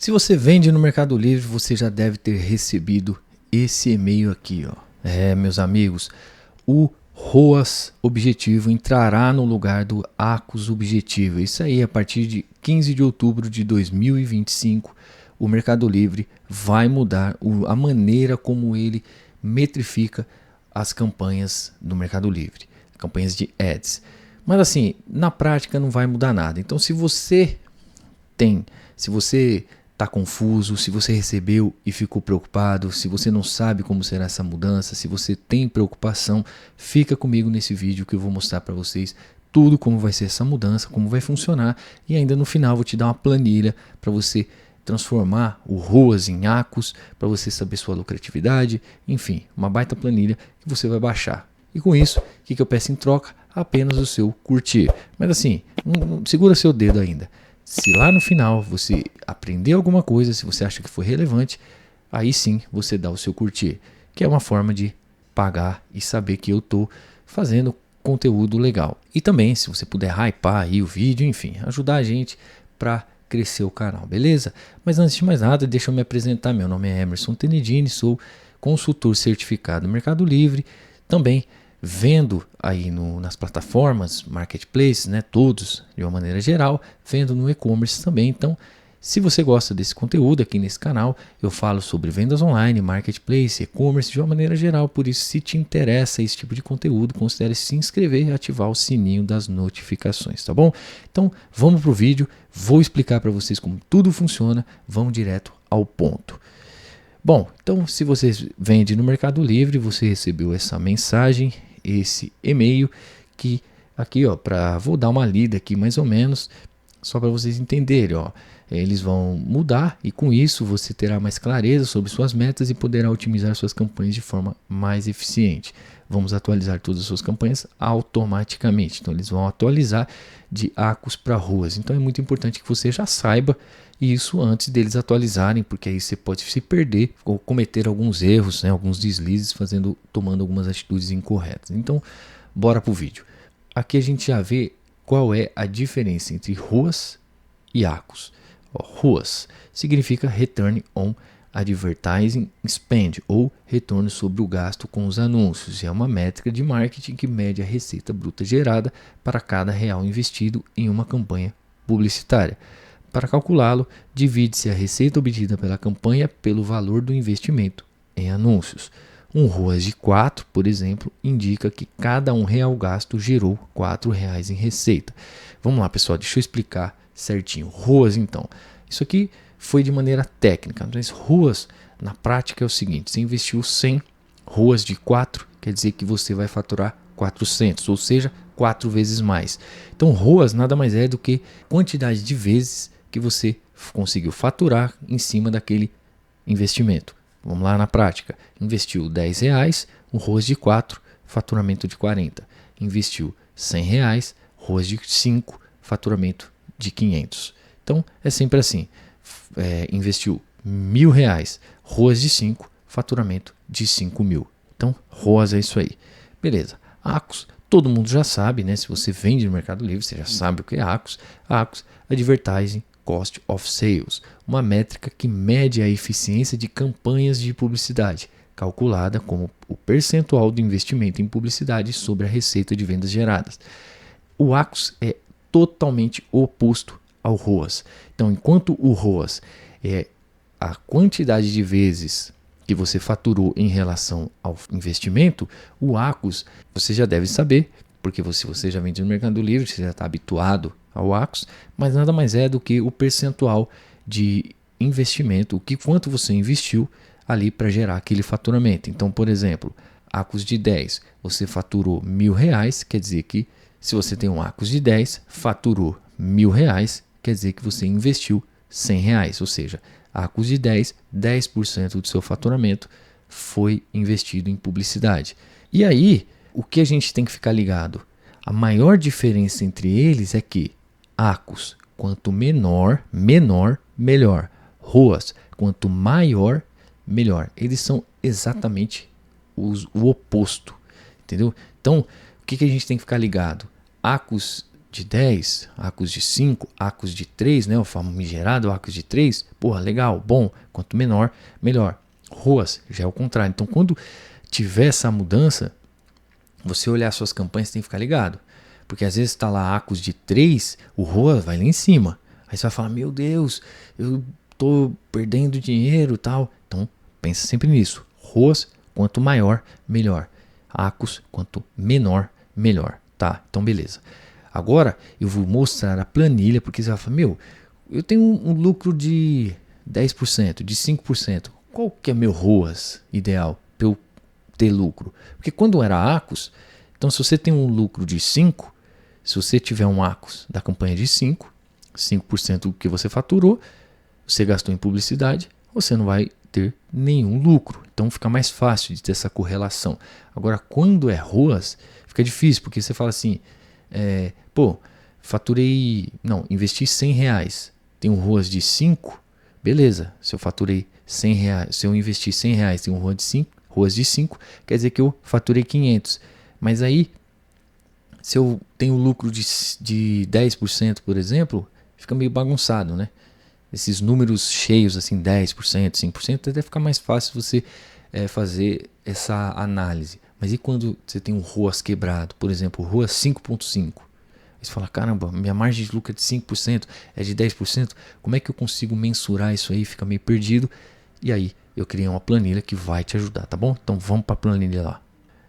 Se você vende no Mercado Livre, você já deve ter recebido esse e-mail aqui, ó. Meus amigos, o ROAS objetivo entrará no lugar do ACOS objetivo. Isso aí, a partir de 15 de outubro de 2025, o Mercado Livre vai mudar a maneira como ele metrifica as campanhas do Mercado Livre, campanhas de ads. Mas assim, na prática não vai mudar nada. Então, se você está confuso, se você recebeu e ficou preocupado, se você não sabe como será essa mudança, se você tem preocupação, fica comigo nesse vídeo que eu vou mostrar para vocês tudo como vai ser essa mudança, como vai funcionar, e ainda no final vou te dar uma planilha para você transformar o ROAS em ACOS, para você saber sua lucratividade, enfim, uma baita planilha que você vai baixar. E com isso, o que eu peço em troca? Apenas o seu curtir. Mas assim, segura seu dedo ainda. Se lá no final você aprender alguma coisa, se você acha que foi relevante, aí sim você dá o seu curtir, que é uma forma de pagar e saber que eu estou fazendo conteúdo legal. E também, se você puder hypar aí o vídeo, enfim, ajudar a gente para crescer o canal, beleza? Mas antes de mais nada, deixa eu me apresentar. Meu nome é Emerson Tenedini, sou consultor certificado no Mercado Livre, também vendo aí nas plataformas, marketplaces, né, todos de uma maneira geral, vendo no e-commerce também. Então, se você gosta desse conteúdo aqui nesse canal, eu falo sobre vendas online, marketplace, e-commerce de uma maneira geral. Por isso, se te interessa esse tipo de conteúdo, considere se inscrever e ativar o sininho das notificações, tá bom? Então, vamos para o vídeo, vou explicar para vocês como tudo funciona, vamos direto ao ponto. Bom, então se você vende no Mercado Livre, você recebeu essa mensagem, esse e-mail que aqui, ó, vou dar uma lida aqui mais ou menos, só para vocês entenderem, ó. Eles vão mudar e com isso você terá mais clareza sobre suas metas e poderá otimizar suas campanhas de forma mais eficiente. Vamos atualizar todas as suas campanhas automaticamente. Então eles vão atualizar de ACOS para ROAS. Então é muito importante que você já saiba isso antes deles atualizarem, porque aí você pode se perder ou cometer alguns erros, né, alguns deslizes, tomando algumas atitudes incorretas. Então, bora para o vídeo. Aqui a gente já vê qual é a diferença entre ROAS e ACOS. ROAS significa Return on Advertising Spend, ou retorno sobre o gasto com os anúncios. É uma métrica de marketing que mede a receita bruta gerada para cada real investido em uma campanha publicitária. Para calculá-lo, divide-se a receita obtida pela campanha pelo valor do investimento em anúncios. Um ROAS de 4, por exemplo, indica que cada R$1 gasto gerou R$4 em receita. Vamos lá, pessoal, deixa eu explicar certinho. ROAS, então. Isso aqui foi de maneira técnica, mas ROAS na prática é o seguinte: você investiu 100, ROAS de 4 quer dizer que você vai faturar 400, ou seja, 4 vezes mais. Então, ROAS nada mais é do que quantidade de vezes que você conseguiu faturar em cima daquele investimento. Vamos lá na prática. Investiu R$10, um ROAS de 4, faturamento de 40. Investiu R$100, ROAS de 5, faturamento de 500. Então é sempre assim. Investiu R$1.000, ROAS de 5, faturamento de 5.000. Então ROAS é isso aí. Beleza. ACOS, todo mundo já sabe, né? Se você vende no Mercado Livre, você já sabe o que é ACOS. ACOS, Advertising Cost of Sales, uma métrica que mede a eficiência de campanhas de publicidade, calculada como o percentual do investimento em publicidade sobre a receita de vendas geradas. O ACOS é totalmente oposto ao ROAS. Então, enquanto o ROAS é a quantidade de vezes que você faturou em relação ao investimento, o ACOS você já deve saber, porque se você já vende no Mercado Livre, você já está habituado ao ACOS, mas nada mais é do que o percentual de investimento, quanto você investiu ali para gerar aquele faturamento. Então, por exemplo, ACOS de 10, você faturou R$1.000, quer dizer que se você tem um ACOS de 10, faturou R$1.000, quer dizer que você investiu R$100, ou seja, ACOS de 10, 10% do seu faturamento foi investido em publicidade. E aí, o que a gente tem que ficar ligado? A maior diferença entre eles é que ACOS, quanto menor, melhor. ROAS, quanto maior, melhor. Eles são exatamente o oposto, entendeu? Então, o que a gente tem que ficar ligado? ACOS de 10, ACOS de 5, ACOS de 3, né? O famigerado ACOS de 3. Porra, legal, bom. Quanto menor, melhor. ROAS já é o contrário. Então, quando tiver essa mudança, você olhar suas campanhas tem que ficar ligado. Porque às vezes está lá ACOS de 3, o ROAS vai lá em cima. Aí você vai falar, meu Deus, eu tô perdendo dinheiro e tal. Então, pensa sempre nisso. ROAS, quanto maior, melhor. ACOS, quanto menor, melhor. Tá, então beleza. Agora eu vou mostrar a planilha, porque você vai falar, meu, eu tenho um lucro de 10%, de 5%. Qual que é meu ROAS ideal para eu ter lucro? Porque quando era ACOS, então se você tem um lucro de 5, se você tiver um ACOS da campanha de 5% do que você faturou, você gastou em publicidade, você não vai ter nenhum lucro. Então fica mais fácil de ter essa correlação. Agora, quando é ROAS, fica difícil, porque você fala assim, investi R$100, tem um ROAS de 5, beleza, se eu faturei R$100, se eu investi R$100, tem um ROAS de 5, quer dizer que eu faturei 500. Mas aí, se eu tenho lucro de 10%, por exemplo, fica meio bagunçado, né? Esses números cheios, assim, 10%, 5%, até fica mais fácil você fazer essa análise. Mas e quando você tem um ROAS quebrado, por exemplo, o ROAS 5.5? Aí você fala, caramba, minha margem de lucro é de 5%, é de 10%, como é que eu consigo mensurar isso aí? Fica meio perdido. E aí eu criei uma planilha que vai te ajudar, tá bom? Então vamos para a planilha lá.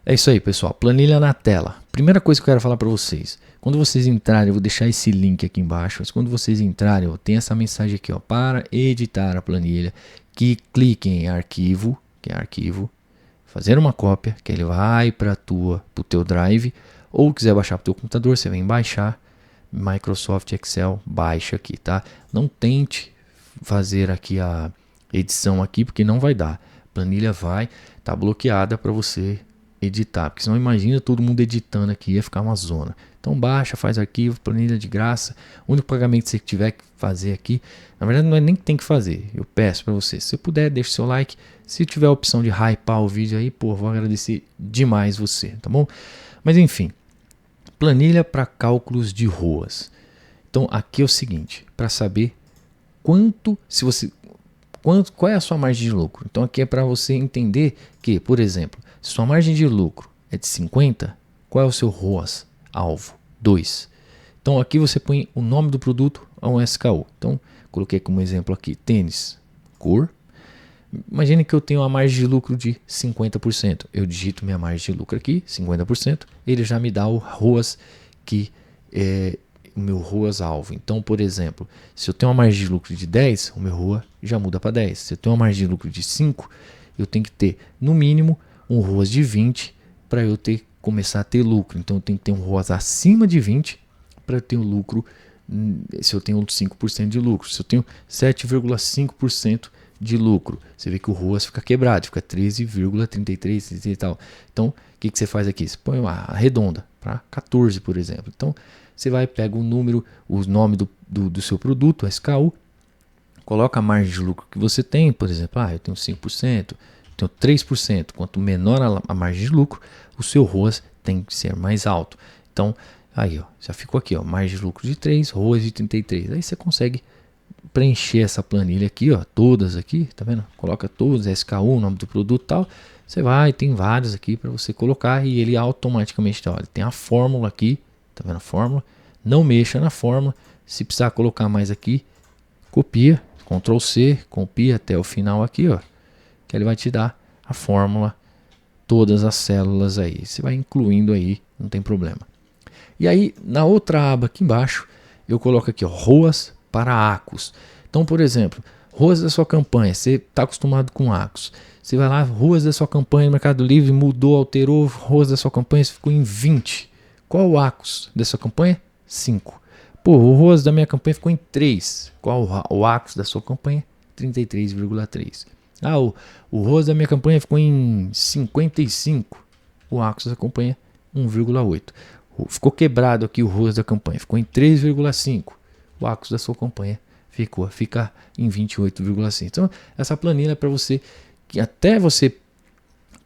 É isso aí, pessoal, planilha na tela. Primeira coisa que eu quero falar para vocês, quando vocês entrarem, eu vou deixar esse link aqui embaixo, mas quando vocês entrarem, tem essa mensagem aqui, ó, para editar a planilha, que cliquem em arquivo, que é arquivo, fazer uma cópia, que ele vai para o teu drive, ou quiser baixar para o teu computador, você vem baixar, Microsoft Excel, baixa aqui, tá? Não tente fazer aqui a edição aqui, porque não vai dar. A planilha vai estar bloqueada para você editar, porque senão imagina todo mundo editando aqui, ia ficar uma zona. Então baixa, faz arquivo, planilha de graça. O único pagamento que você tiver que fazer aqui, na verdade não é nem que tem que fazer, eu peço para você, se você puder, deixe seu like. Se tiver a opção de hypar o vídeo aí, pô, vou agradecer demais você, tá bom? Mas enfim, planilha para cálculos de ROAS. Então aqui é o seguinte, para saber qual é a sua margem de lucro. Então aqui é para você entender que, por exemplo, se sua margem de lucro é de 50, qual é o seu ROAS alvo? 2. Então aqui você põe o nome do produto a um SKU. Então coloquei como exemplo aqui tênis, cor. Imagine que eu tenho uma margem de lucro de 50%. Eu digito minha margem de lucro aqui, 50%. Ele já me dá o ROAS que é o meu ROAS alvo. Então, por exemplo, se eu tenho uma margem de lucro de 10, o meu ROAS já muda para 10. Se eu tenho uma margem de lucro de 5, eu tenho que ter no mínimo um ROAS de 20 para eu começar a ter lucro. Então eu tenho que ter um ROAS acima de 20 para eu ter um lucro. Se eu tenho 5% de lucro, se eu tenho 7,5% de lucro, você vê que o ROAS fica quebrado, fica 13,33 e tal. Então o que você faz aqui? Você põe uma arredonda para 14, por exemplo. Então você vai, pega o número, o nome do seu produto, SKU, coloca a margem de lucro que você tem, por exemplo, eu tenho 5%, tenho 3%. Quanto menor a margem de lucro, o seu ROAS tem que ser mais alto. Então, aí ó, já ficou aqui, ó, margem de lucro de 3, ROAS de 33. Aí você consegue preencher essa planilha aqui, ó, todas aqui, tá vendo? Coloca todos, SKU, nome do produto e tal. Você vai, tem vários aqui para você colocar e ele automaticamente, olha, tem a fórmula aqui, tá vendo a fórmula? Não mexa na fórmula. Se precisar colocar mais aqui, copia, Ctrl C, copia até o final aqui, ó, que ele vai te dar a fórmula, todas as células aí. Você vai incluindo aí, não tem problema. E aí, na outra aba aqui embaixo, eu coloco aqui, ó, ROAS para ACOS. Então, por exemplo, ROAS da sua campanha, você está acostumado com ACOS. Você vai lá, ROAS da sua campanha no Mercado Livre, mudou, alterou, ROAS da sua campanha ficou em 20. Qual o ACOS da sua campanha? 5. Pô, o ROAS da minha campanha ficou em 3. Qual o ACOS da sua campanha? 33,3. O ROAS da minha campanha ficou em 55. O ACOS da campanha 1,8. Ficou quebrado aqui o ROAS da campanha, ficou em 3,5. O ACOS da sua campanha fica em 28,5. Então, essa planilha é para você, que até você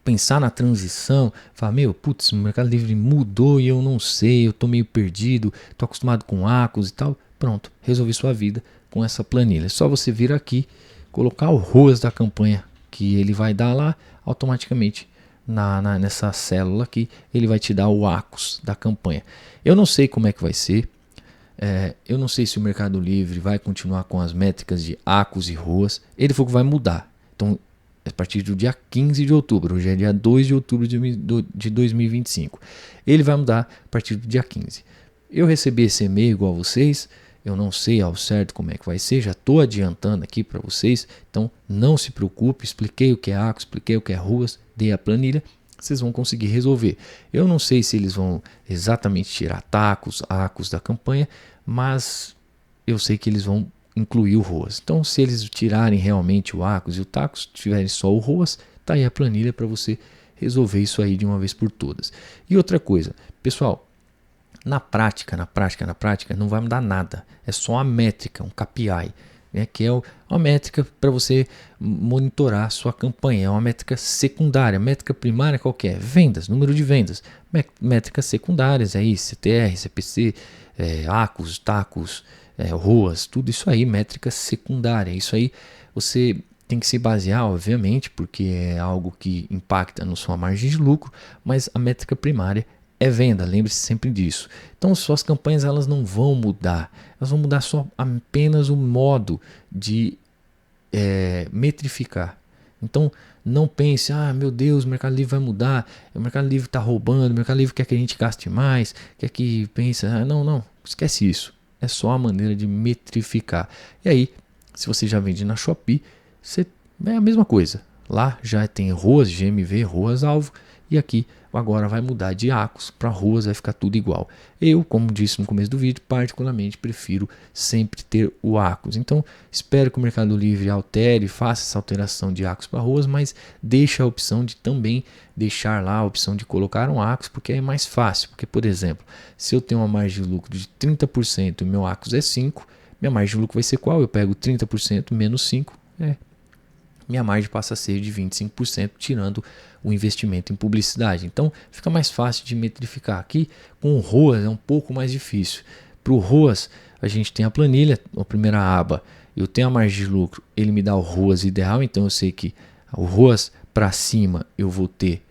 pensar na transição, falar, meu, putz, o Mercado Livre mudou e eu não sei, eu tô meio perdido, tô acostumado com Acos e tal. Pronto, resolvi sua vida com essa planilha. É só você vir aqui, colocar o ROAS da campanha que ele vai dar lá, automaticamente nessa célula aqui, ele vai te dar o Acos da campanha. Eu não sei como é que vai ser, eu não sei se o Mercado Livre vai continuar com as métricas de Acos e ROAS, ele falou que vai mudar. Então, a partir do dia 15 de outubro, hoje é dia 2 de outubro de 2025. Ele vai mudar a partir do dia 15. Eu recebi esse e-mail igual a vocês, eu não sei ao certo como é que vai ser, já estou adiantando aqui para vocês, então não se preocupe, expliquei o que é Acos, expliquei o que é ROAS, dei a planilha, vocês vão conseguir resolver. Eu não sei se eles vão exatamente tirar Acos da campanha, mas eu sei que eles vão incluir o ROAS. Então, se eles tirarem realmente o Acos e o Tacos, tiverem só o ROAS, tá aí a planilha para você resolver isso aí de uma vez por todas. E outra coisa, pessoal, na prática, não vai mudar nada. É só uma métrica, um KPI, né, que é uma métrica para você monitorar a sua campanha. É uma métrica secundária. Métrica primária qual que é? Vendas, número de vendas. Métricas secundárias, aí, CTR, CPC, Acos, Tacos, ROAS, tudo isso aí, métrica secundária. Isso aí você tem que se basear, obviamente, porque é algo que impacta na sua margem de lucro, mas a métrica primária é venda, lembre-se sempre disso. Então, suas campanhas elas não vão mudar, elas vão mudar só apenas o modo de metrificar. Então, não pense, meu Deus, o Mercado Livre vai mudar, o Mercado Livre está roubando, o Mercado Livre quer que a gente gaste mais, quer que pense, não, esquece isso. É só a maneira de metrificar. E aí, se você já vende na Shopee, é a mesma coisa. Lá já tem ROAS, GMV, ROAS alvo. E aqui agora vai mudar de Acos para ROAS, vai ficar tudo igual. Eu, como disse no começo do vídeo, particularmente prefiro sempre ter o Acos. Então, espero que o Mercado Livre altere, faça essa alteração de Acos para ROAS, mas deixa a opção de também deixar lá a opção de colocar um Acos, porque é mais fácil. Porque, por exemplo, se eu tenho uma margem de lucro de 30% e o meu Acos é 5%, minha margem de lucro vai ser qual? Eu pego 30% menos 5%, minha margem passa a ser de 25%, tirando o investimento em publicidade. Então, fica mais fácil de metrificar. Aqui, com o ROAS, é um pouco mais difícil. Para o ROAS, a gente tem a planilha, a primeira aba, eu tenho a margem de lucro, ele me dá o ROAS ideal, então eu sei que o ROAS para cima eu vou ter,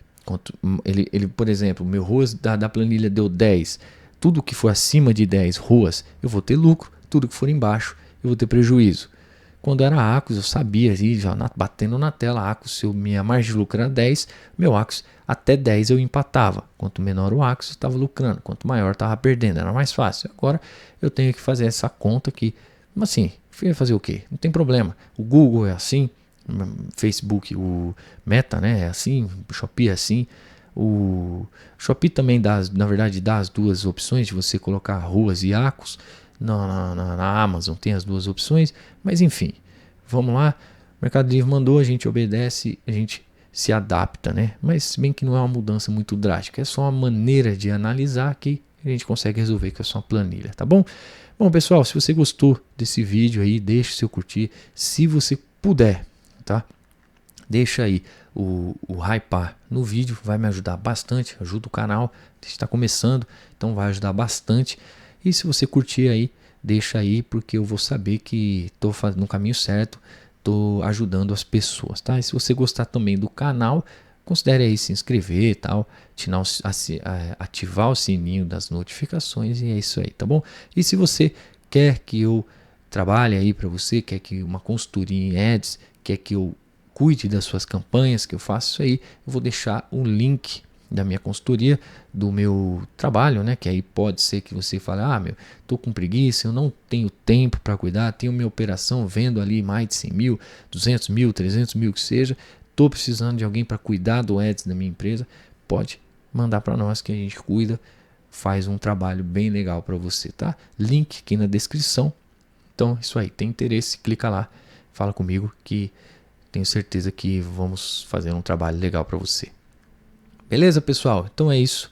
ele por exemplo, meu ROAS da planilha deu 10, tudo que for acima de 10 ROAS, eu vou ter lucro, tudo que for embaixo, eu vou ter prejuízo. Quando era Acos, eu sabia, já batendo na tela, Acos, se minha margem de lucro era 10, meu Acos até 10 eu empatava. Quanto menor o Acos, eu estava lucrando, quanto maior estava perdendo, era mais fácil. Agora eu tenho que fazer essa conta aqui. Mas assim, fazer o quê? Não tem problema. O Google é assim, o Facebook, o Meta, né, é assim, o Shopee é assim. O Shopee também dá, na verdade, dá as duas opções de você colocar ROAS e Acos. Na Amazon tem as duas opções, mas enfim, vamos lá. O Mercado Livre mandou, a gente obedece, a gente se adapta, né? Mas se bem que não é uma mudança muito drástica, é só uma maneira de analisar que a gente consegue resolver com a sua planilha, tá bom? Bom, pessoal, se você gostou desse vídeo aí, deixe seu curtir, se você puder, tá? Deixa aí o hypar no vídeo, vai me ajudar bastante, ajuda o canal, está começando, então vai ajudar bastante. E se você curtir aí, deixa aí, porque eu vou saber que estou fazendo no caminho certo, estou ajudando as pessoas, tá? E se você gostar também do canal, considere aí se inscrever e tal, ativar o sininho das notificações e é isso aí, tá bom? E se você quer que eu trabalhe aí para você, quer que uma consultoria em Ads, quer que eu cuide das suas campanhas, que eu faça isso aí, eu vou deixar um link da minha consultoria, do meu trabalho, né? Que aí pode ser que você fale, tô com preguiça, eu não tenho tempo para cuidar, tenho minha operação vendo ali mais de 100 mil, 200 mil, 300 mil que seja, tô precisando de alguém para cuidar do Ads da minha empresa, pode mandar para nós que a gente cuida, faz um trabalho bem legal para você, tá? Link aqui na descrição. Então, isso aí, tem interesse, clica lá, fala comigo que tenho certeza que vamos fazer um trabalho legal para você. Beleza, pessoal? Então é isso.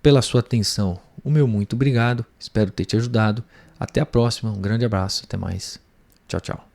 Pela sua atenção, o meu muito obrigado. Espero ter te ajudado. Até a próxima. Um grande abraço. Até mais. Tchau, tchau.